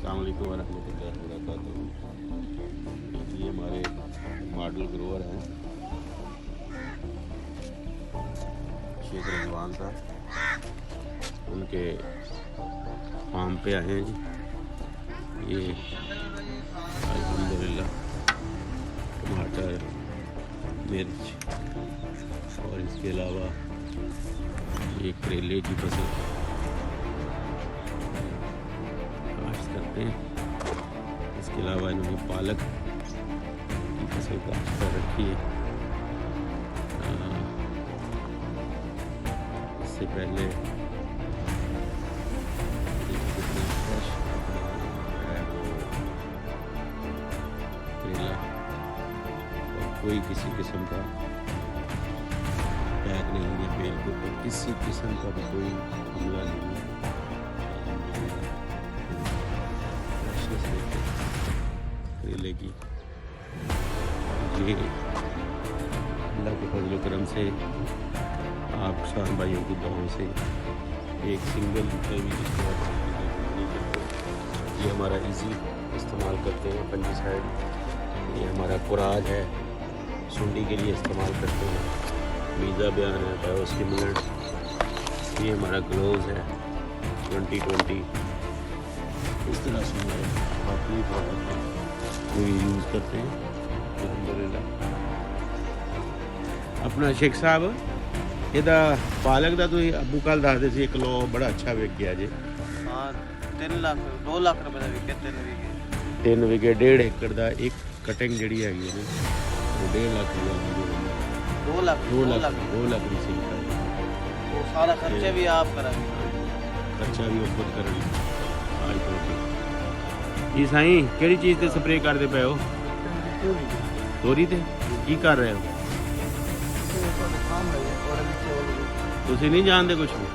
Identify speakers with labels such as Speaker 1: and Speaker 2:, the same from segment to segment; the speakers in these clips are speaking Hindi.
Speaker 1: अस्सलाम वालेकुम वरहमतुल्लाहि वबरकातुहू। ये हमारे मॉडल ग्रोवर हैं शेख रजवान साहब, उनके फार्म पे आए हैं जी। ये अल्हम्दुलिल्लाह टमाटर, मिर्च और इसके अलावा ये करेले की फसल काश्त करते हैं। इसके अलावा इन्होंने पालक की फसल काश्त कर रखी है। इससे पहले करेला और कोई किसी किस्म का बैग नहीं है, बेल के ऊपर किसी किस्म का भी कोई हमला नहीं है। करेले की ये अल्लाह के फजल करम से, आप शान भाइयों की दुआओं से एक सिंगल रुपये भी ये हमारा इजी इस्तेमाल करते हैं। फंजीसाइड ये हमारा कुराज है, सुंडी के लिए इस्तेमाल करते हैं। वीज़ा बयान है, बायोस्टिमुलेंट, ये हमारा ग्लोव्स है 2020। इस तरह से हमारे बाकी प्रोडक्ट को यूज़ करते हैं अल्हम्दुलिल्लाह। अपना शेख साहब ਇਹਦਾ ਪਾਲਕ ਦਾ ਤੁਸੀਂ ਅੱਬੂ ਕੱਲ ਦੱਸਦੇ ਸੀ 1 ਕਿਲੋ ਬੜਾ ਅੱਛਾ ਵਿਕ ਗਿਆ ਜੀ।
Speaker 2: ਹਾਂ 3 ਲੱਖ 2 ਲੱਖ ਰੁਪਏ ਦਾ ਵਿਕੇ 3 ਵਿਕੇ
Speaker 1: 3 ਵਿਕੇ 1.5 ਏਕੜ ਦਾ ਇੱਕ ਕਟਿੰਗ ਜਿਹੜੀ ਹੈਗੀ ਨੇ ਉਹ 1.5 ਲੱਖ ਦੀ ਆਉਂਦੀ ਹੈ।
Speaker 2: 2 ਲੱਖ
Speaker 1: 2 ਲੱਖ ਦੀ ਸਹੀ ਕਰ
Speaker 2: ਉਹ ਸਾਰਾ ਖਰਚਾ ਵੀ ਆਪ ਕਰਾਂਗੇ,
Speaker 1: ਖਰਚਾ ਵੀ ਉਹ ਖੁਦ ਕਰਨ ਆਜ ਤੋਂ ਜੀ। ਸਾਈਂ ਕਿਹੜੀ ਚੀਜ਼ ਤੇ ਸਪਰੇਅ ਕਰਦੇ ਪਏ ਹੋ? ਤੋਰੀ ਤੇ ਕੀ ਕਰ ਰਹੇ ਹੋ? ਤੁਸੀਂ ਨਹੀਂ ਜਾਣਦੇ ਕੁਝ ਵੀ?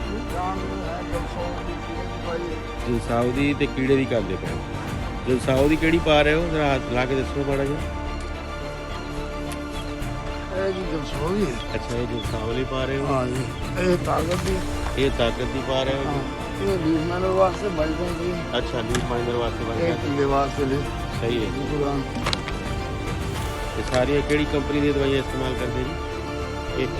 Speaker 1: ਜਲਸਾਉਦੀ ਤੇ ਕੀੜੇ ਦੀ ਕਰਦੇ ਪਏ। ਜਲਸਾਉਦੀ ਕਿਹੜੀ ਪਾ ਰਹੇ ਹੋ, ਜਰਾ ਹੱਥ ਲਾ ਕੇ ਦੱਸੋ ਮਾੜਾ ਜਿਹਾ। ਅੱਛਾ ਇਹ ਜਲਸਾਉਦੀ ਪਾ ਰਹੇ ਹੋ।
Speaker 3: हाँ जी, ये ताकत दी,
Speaker 1: ਇਹ ਤਾਕਤ ਦੀ ਪਾ ਰਹੇ ਹੋ।
Speaker 3: ये लीजमेंट वास्ते बच जाएगी,
Speaker 1: अच्छा लीज माइनर वास्ते बन
Speaker 3: एक
Speaker 1: जाती
Speaker 3: लिबास के लिए
Speaker 1: सही है।
Speaker 3: पुरान
Speaker 1: ये सारी केड़ी कंपनी दी दवाइयां इस्तेमाल करते जी? एक